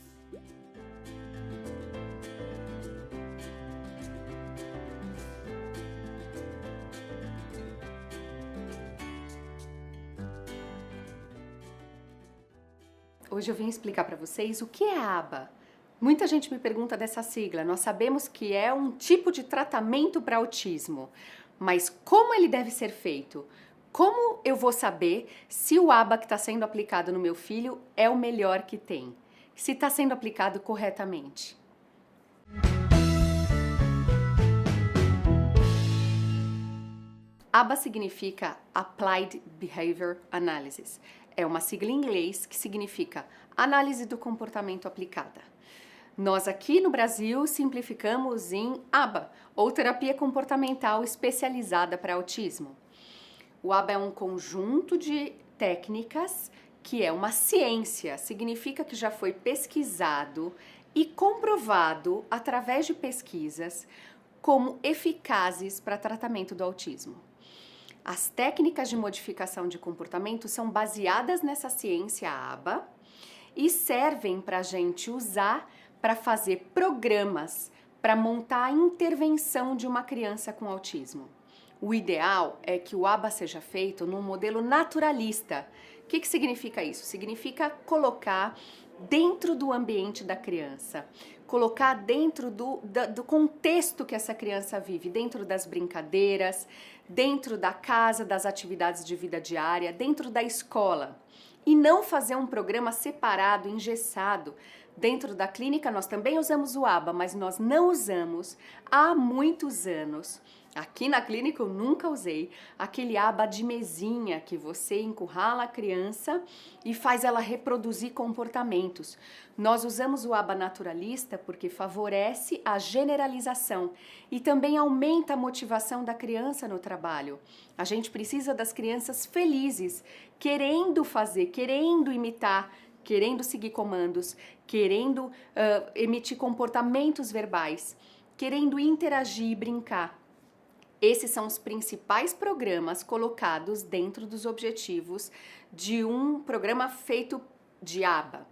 Hoje eu vim explicar para vocês o que é ABA. Muita gente me pergunta dessa sigla. Nós sabemos que é um tipo de tratamento para autismo, mas como ele deve ser feito? Como eu vou saber se o ABA que está sendo aplicado no meu filho é o melhor que tem? Se está sendo aplicado corretamente? ABA significa Applied Behavior Analysis. É uma sigla em inglês que significa Análise do Comportamento Aplicada. Nós aqui no Brasil simplificamos em ABA, ou Terapia Comportamental Especializada para Autismo. O ABA é um conjunto de técnicas que é uma ciência, significa que já foi pesquisado e comprovado através de pesquisas como eficazes para tratamento do autismo. As técnicas de modificação de comportamento são baseadas nessa ciência ABA e servem para a gente usar para fazer programas para montar a intervenção de uma criança com autismo. O ideal é que o ABA seja feito num modelo naturalista. O que significa isso? Significa colocar dentro do ambiente da criança, colocar dentro do contexto que essa criança vive, dentro das brincadeiras, dentro da casa, das atividades de vida diária, dentro da escola. E não fazer um programa separado, engessado. Dentro da clínica nós também usamos o ABA, mas nós não usamos há muitos anos. Aqui na clínica eu nunca usei aquele ABA de mesinha que você encurrala a criança e faz ela reproduzir comportamentos. Nós usamos o ABA naturalista porque favorece a generalização e também aumenta a motivação da criança no trabalho. A gente precisa das crianças felizes, querendo fazer, querendo imitar, querendo seguir comandos, querendo emitir comportamentos verbais, querendo interagir e brincar. Esses são os principais programas colocados dentro dos objetivos de um programa feito de ABA.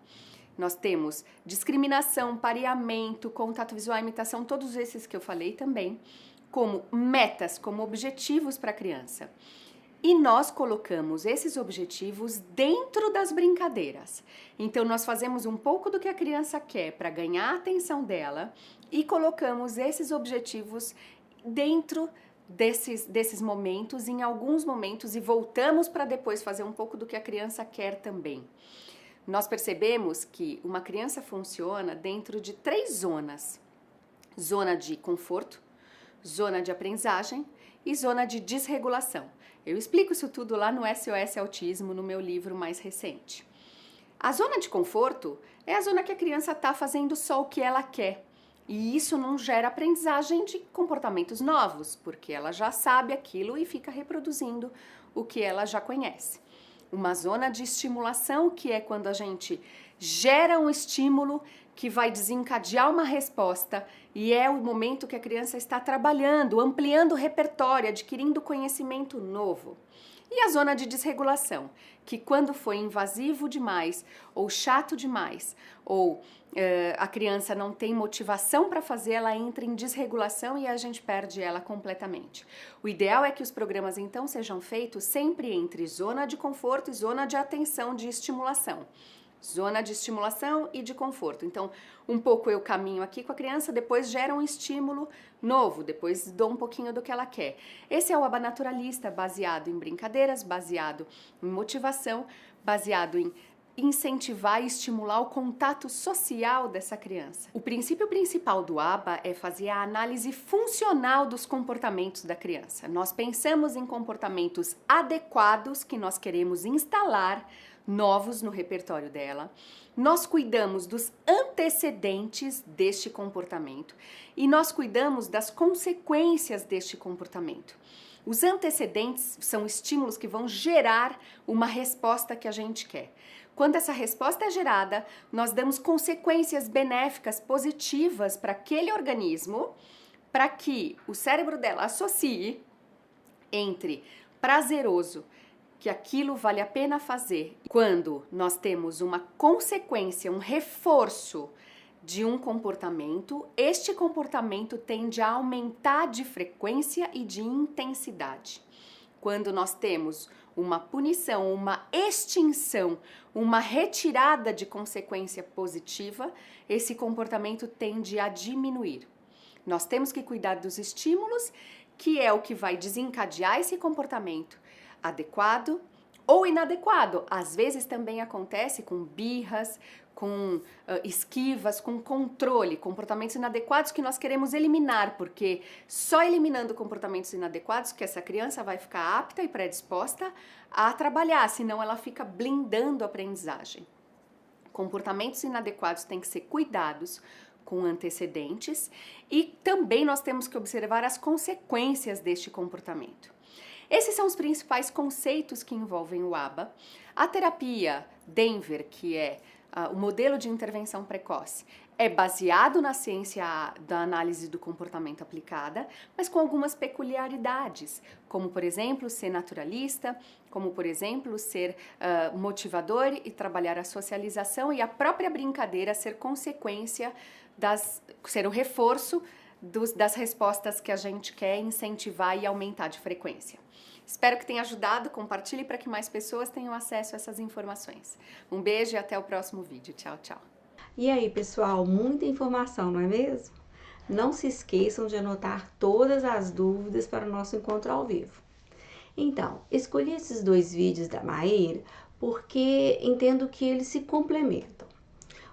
Nós temos discriminação, pareamento, contato visual, imitação, todos esses que eu falei também, como metas, como objetivos para a criança. E nós colocamos esses objetivos dentro das brincadeiras. Então, nós fazemos um pouco do que a criança quer para ganhar a atenção dela e colocamos esses objetivos dentro desses momentos, em alguns momentos, e voltamos para depois fazer um pouco do que a criança quer também. Nós percebemos que uma criança funciona dentro de 3 zonas. Zona de conforto, zona de aprendizagem e zona de desregulação. Eu explico isso tudo lá no SOS Autismo, no meu livro mais recente. A zona de conforto é a zona que a criança está fazendo só o que ela quer. E isso não gera aprendizagem de comportamentos novos, porque ela já sabe aquilo e fica reproduzindo o que ela já conhece. Uma zona de estimulação, que é quando a gente gera um estímulo que vai desencadear uma resposta e é o momento que a criança está trabalhando, ampliando o repertório, adquirindo conhecimento novo. E a zona de desregulação, que quando foi invasivo demais, ou chato demais, ou a criança não tem motivação para fazer, ela entra em desregulação e a gente perde ela completamente. O ideal é que os programas então sejam feitos sempre entre zona de conforto e zona de atenção de estimulação. Zona de estimulação e de conforto. Então, um pouco eu caminho aqui com a criança, depois gera um estímulo novo, depois dou um pouquinho do que ela quer. Esse é o Aba Naturalista, baseado em brincadeiras, baseado em motivação, baseado em incentivar e estimular o contato social dessa criança. O princípio principal do ABA é fazer a análise funcional dos comportamentos da criança. Nós pensamos em comportamentos adequados que nós queremos instalar novos no repertório dela. Nós cuidamos dos antecedentes deste comportamento e nós cuidamos das consequências deste comportamento. Os antecedentes são estímulos que vão gerar uma resposta que a gente quer. Quando essa resposta é gerada, nós damos consequências benéficas, positivas para aquele organismo, para que o cérebro dela associe entre prazeroso, que aquilo vale a pena fazer. Quando nós temos uma consequência, um reforço de um comportamento, este comportamento tende a aumentar de frequência e de intensidade. Quando nós temos uma punição, uma extinção, uma retirada de consequência positiva, esse comportamento tende a diminuir. Nós temos que cuidar dos estímulos, que é o que vai desencadear esse comportamento adequado ou inadequado. Às vezes também acontece com birras, com esquivas, com controle, comportamentos inadequados que nós queremos eliminar, porque só eliminando comportamentos inadequados que essa criança vai ficar apta e predisposta a trabalhar, senão ela fica blindando a aprendizagem. Comportamentos inadequados têm que ser cuidados com antecedentes e também nós temos que observar as consequências deste comportamento. Esses são os principais conceitos que envolvem o ABA. A terapia Denver, que é o modelo de intervenção precoce, é baseado na ciência da análise do comportamento aplicada, mas com algumas peculiaridades, como, por exemplo, ser naturalista, como, por exemplo, ser motivador e trabalhar a socialização e a própria brincadeira ser consequência, ser o reforço das respostas que a gente quer incentivar e aumentar de frequência. Espero que tenha ajudado, compartilhe para que mais pessoas tenham acesso a essas informações. Um beijo e até o próximo vídeo. Tchau, tchau. E aí, pessoal, muita informação, não é mesmo? Não se esqueçam de anotar todas as dúvidas para o nosso encontro ao vivo. Então, escolhi esses 2 vídeos da Maíra porque entendo que eles se complementam.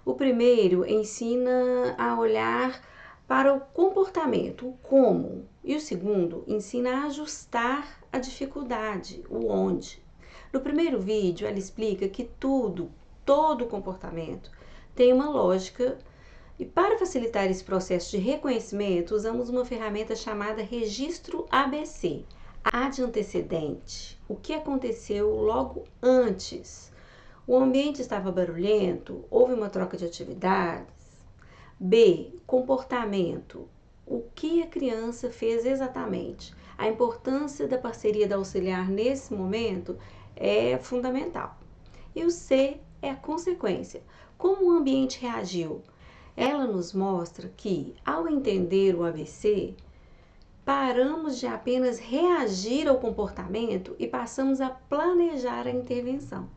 O primeiro ensina a olhar para o comportamento, o como, e o segundo ensina a ajustar a dificuldade, o onde. No primeiro vídeo, ela explica que todo comportamento tem uma lógica e para facilitar esse processo de reconhecimento, usamos uma ferramenta chamada registro ABC. A de antecedente, o que aconteceu logo antes. O ambiente estava barulhento, houve uma troca de atividades. B, comportamento. O que a criança fez exatamente? A importância da parceria da auxiliar nesse momento é fundamental. E o C é a consequência. Como o ambiente reagiu? Ela nos mostra que, ao entender o ABC, paramos de apenas reagir ao comportamento e passamos a planejar a intervenção.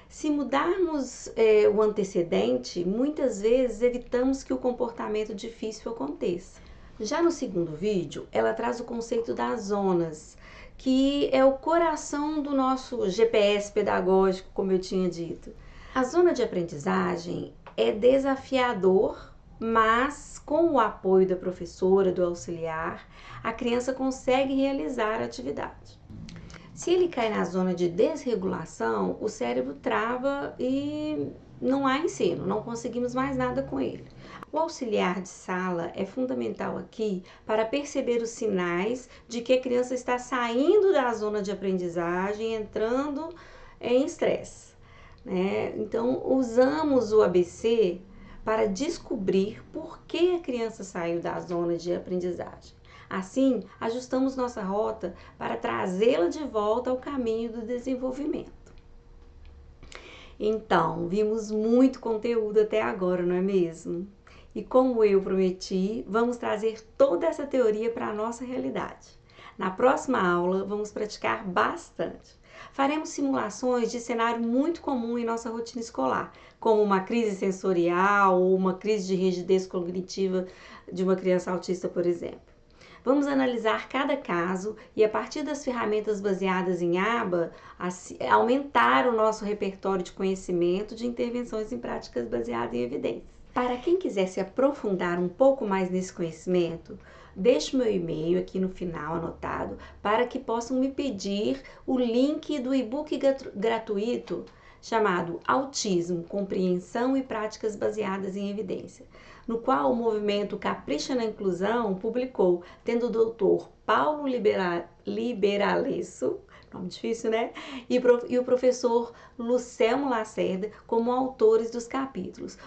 Se mudarmos o antecedente, muitas vezes evitamos que o comportamento difícil aconteça. Já no segundo vídeo, ela traz o conceito das zonas, que é o coração do nosso GPS pedagógico, como eu tinha dito. A zona de aprendizagem é desafiador, mas com o apoio da professora, do auxiliar, a criança consegue realizar a atividade. Se ele cai na zona de desregulação, o cérebro trava e não há ensino, não conseguimos mais nada com ele. O auxiliar de sala é fundamental aqui para perceber os sinais de que a criança está saindo da zona de aprendizagem, entrando em estresse, né? Então, usamos o ABC para descobrir por que a criança saiu da zona de aprendizagem. Assim, ajustamos nossa rota para trazê-la de volta ao caminho do desenvolvimento. Então, vimos muito conteúdo até agora, não é mesmo? E como eu prometi, vamos trazer toda essa teoria para a nossa realidade. Na próxima aula, vamos praticar bastante. Faremos simulações de cenário muito comum em nossa rotina escolar, como uma crise sensorial ou uma crise de rigidez cognitiva de uma criança autista, por exemplo. Vamos analisar cada caso e, a partir das ferramentas baseadas em aba, aumentar o nosso repertório de conhecimento de intervenções em práticas baseadas em evidências. Para quem quiser se aprofundar um pouco mais nesse conhecimento, deixe meu e-mail aqui no final anotado para que possam me pedir o link do e-book gratuito chamado Autismo, Compreensão e Práticas Baseadas em Evidência, no qual o movimento Capricha na Inclusão publicou, tendo o doutor Paulo Liberalesso, nome difícil, né? E o professor Lucelmo Lacerda como autores dos capítulos.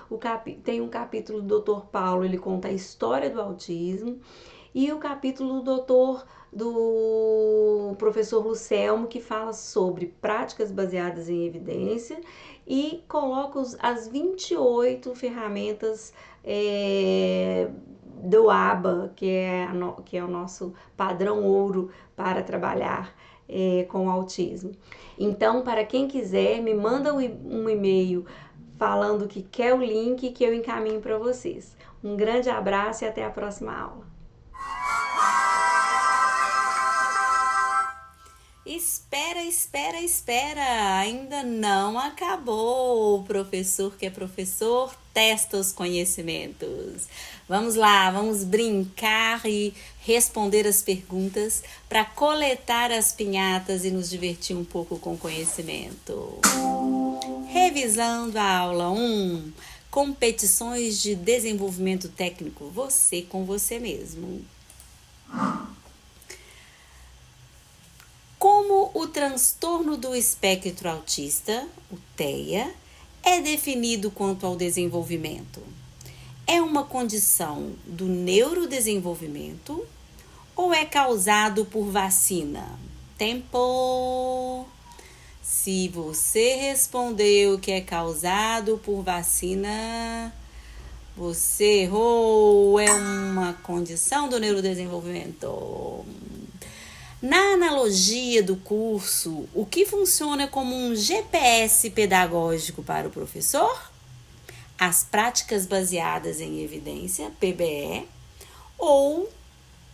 Tem um capítulo do Dr. Paulo, ele conta a história do autismo, e o capítulo do professor Lucelmo, que fala sobre práticas baseadas em evidência e coloca as 28 ferramentas do ABA, que é o nosso padrão ouro para trabalhar com autismo. Então, para quem quiser, me manda um e-mail falando que quer o link que eu encaminho para vocês. Um grande abraço e até a próxima aula. Espera, ainda não acabou. O professor que é professor testa os conhecimentos. Vamos lá, vamos brincar e responder as perguntas para coletar as pinhatas e nos divertir um pouco com o conhecimento. Revisando a aula 1, competições de desenvolvimento técnico, você com você mesmo. Como o transtorno do espectro autista, o TEA, é definido quanto ao desenvolvimento? É uma condição do neurodesenvolvimento ou é causado por vacina? Tempo! Se você respondeu que é causado por vacina, você errou. É uma condição do neurodesenvolvimento. Na analogia do curso, o que funciona como um GPS pedagógico para o professor? As práticas baseadas em evidência, PBE, ou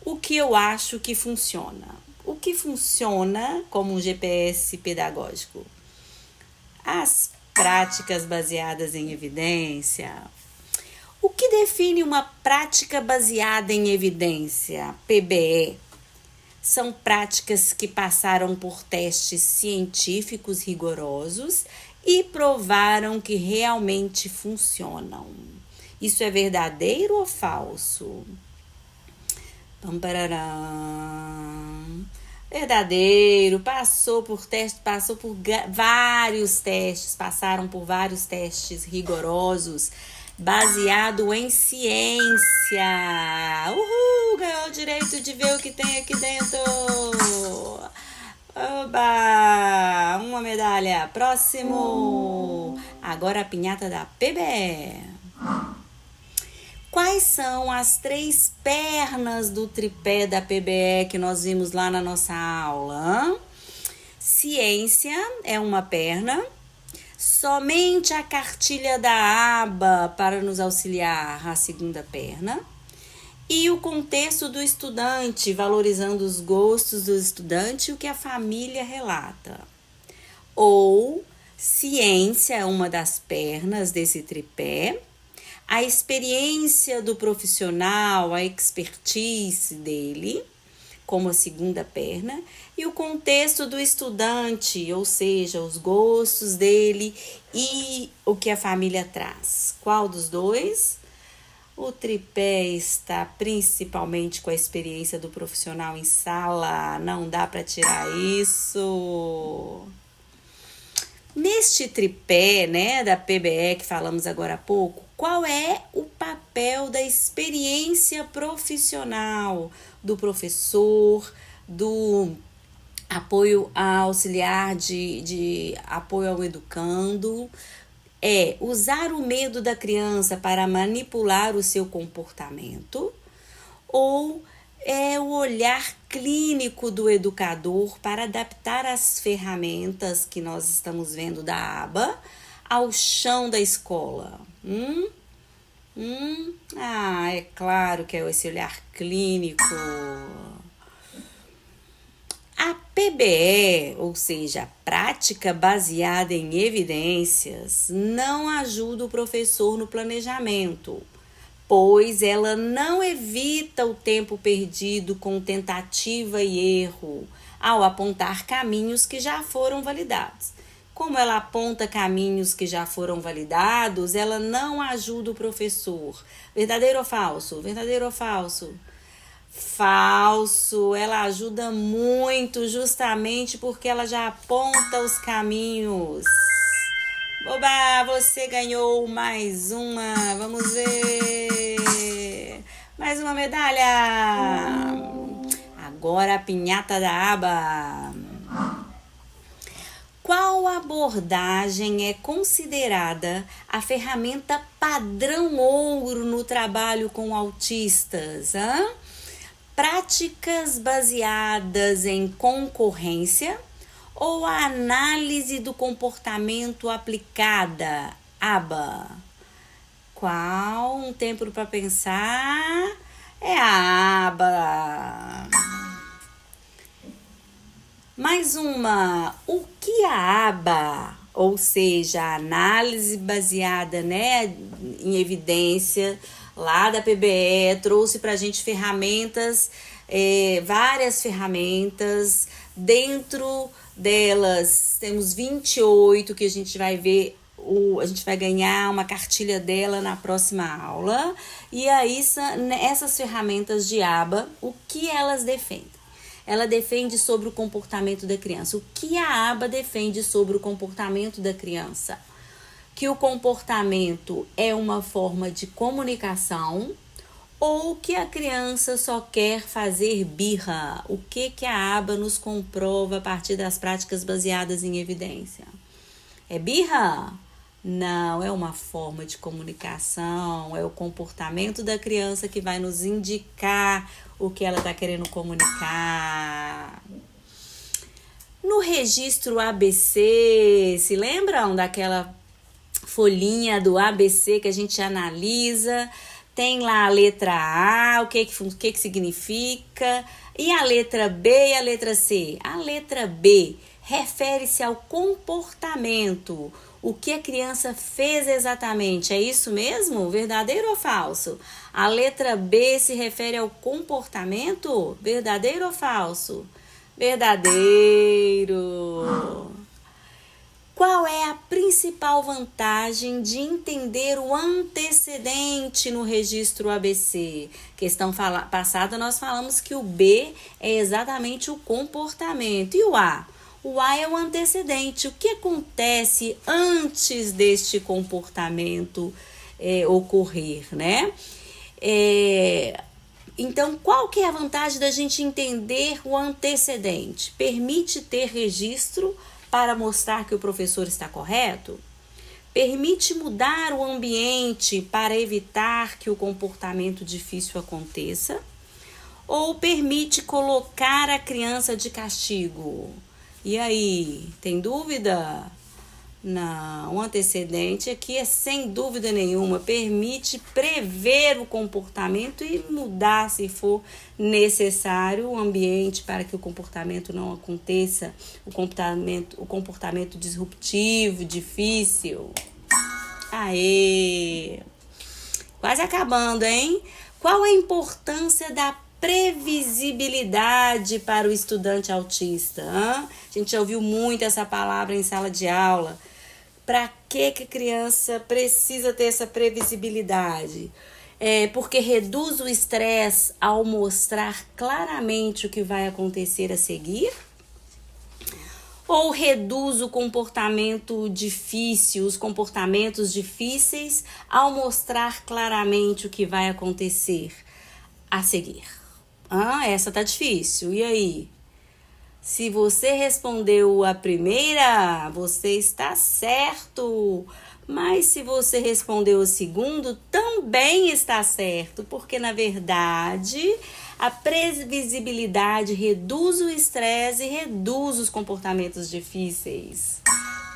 o que eu acho que funciona? O que funciona como um GPS pedagógico? As práticas baseadas em evidência. O que define uma prática baseada em evidência, PBE? São práticas que passaram por testes científicos rigorosos e provaram que realmente funcionam. Isso é verdadeiro ou falso? Verdadeiro, passaram por vários testes rigorosos, baseado em ciência. Uhul, ganhou o direito de ver o que tem aqui dentro. Oba, uma medalha. Próximo. Agora a pinhata da PBE. Quais são as 3 pernas do tripé da PBE que nós vimos lá na nossa aula? Ciência é uma perna. Somente a cartilha da aba para nos auxiliar, a segunda perna. E o contexto do estudante, valorizando os gostos do estudante e o que a família relata. Ou ciência é uma das pernas desse tripé. A experiência do profissional, a expertise dele, como a segunda perna, e o contexto do estudante, ou seja, os gostos dele e o que a família traz. Qual dos dois? O tripé está principalmente com a experiência do profissional em sala, não dá para tirar isso. Neste tripé, né, da PBE que falamos agora há pouco, qual é o papel da experiência profissional do professor, do apoio auxiliar de apoio ao educando? É usar o medo da criança para manipular o seu comportamento, ou é o olhar clínico do educador para adaptar as ferramentas que nós estamos vendo da aba ao chão da escola? É claro que é esse olhar clínico. A PBE, ou seja, a prática baseada em evidências, não ajuda o professor no planejamento, pois ela não evita o tempo perdido com tentativa e erro ao apontar caminhos que já foram validados. Como ela aponta caminhos que já foram validados, ela não ajuda o professor. Verdadeiro ou falso? Verdadeiro ou falso? Falso. Ela ajuda muito justamente porque ela já aponta os caminhos. Oba, você ganhou mais uma. Vamos ver. Mais uma medalha. Agora a pinhata da aba. Qual abordagem é considerada a ferramenta padrão ouro no trabalho com autistas? Práticas baseadas em concorrência ou a análise do comportamento aplicada? Aba. Qual? Um tempo para pensar. É a aba. Mais uma. O que a aba, ou seja, a análise baseada, né, em evidência, lá da PBE, trouxe para a gente ferramentas, várias ferramentas. Dentro delas temos 28 que a gente vai ver, a gente vai ganhar uma cartilha dela na próxima aula. E aí essas ferramentas de aba, o que elas defendem? Ela defende sobre o comportamento da criança. O que a aba defende sobre o comportamento da criança? Que o comportamento é uma forma de comunicação ou que a criança só quer fazer birra. O que a aba nos comprova a partir das práticas baseadas em evidência? É birra? Não, é uma forma de comunicação, é o comportamento da criança que vai nos indicar o que ela está querendo comunicar. No registro ABC, se lembram daquela folhinha do ABC que a gente analisa? Tem lá a letra A, o que significa, e a letra B e a letra C. A letra B refere-se ao comportamento, o que a criança fez exatamente. É isso mesmo? Verdadeiro ou falso? A letra B se refere ao comportamento? Verdadeiro ou falso? Verdadeiro. Qual é a principal vantagem de entender o antecedente no registro ABC? Questão passada nós falamos que o B é exatamente o comportamento. E o A? O A é o antecedente. O que acontece antes deste comportamento ocorrer, né? Então, qual que é a vantagem da gente entender o antecedente? Permite ter registro para mostrar que o professor está correto? Permite mudar o ambiente para evitar que o comportamento difícil aconteça? Ou permite colocar a criança de castigo? E aí, tem dúvida? Não, o antecedente aqui é sem dúvida nenhuma, permite prever o comportamento e mudar, se for necessário, o ambiente para que o comportamento não aconteça, o comportamento disruptivo, difícil. Aê! Quase acabando, hein? Qual a importância da previsibilidade para o estudante autista? A gente já ouviu muito essa palavra em sala de aula. Para que a criança precisa ter essa previsibilidade? porque reduz o estresse ao mostrar claramente o que vai acontecer a seguir? Ou reduz o comportamento difícil, os comportamentos difíceis, ao mostrar claramente o que vai acontecer a seguir? Essa tá difícil. E aí? Se você respondeu a primeira, você está certo. Mas se você respondeu o segundo, também está certo, porque na verdade a previsibilidade reduz o estresse e reduz os comportamentos difíceis.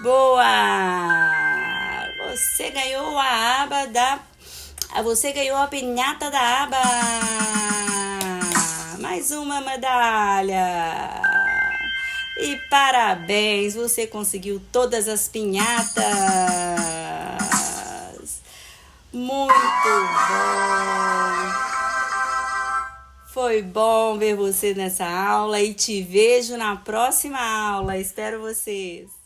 Boa! Você ganhou Você ganhou a pinhata da aba! Mais uma medalha! E parabéns, você conseguiu todas as pinhatas! Muito bom! Foi bom ver você nessa aula e te vejo na próxima aula. Espero vocês!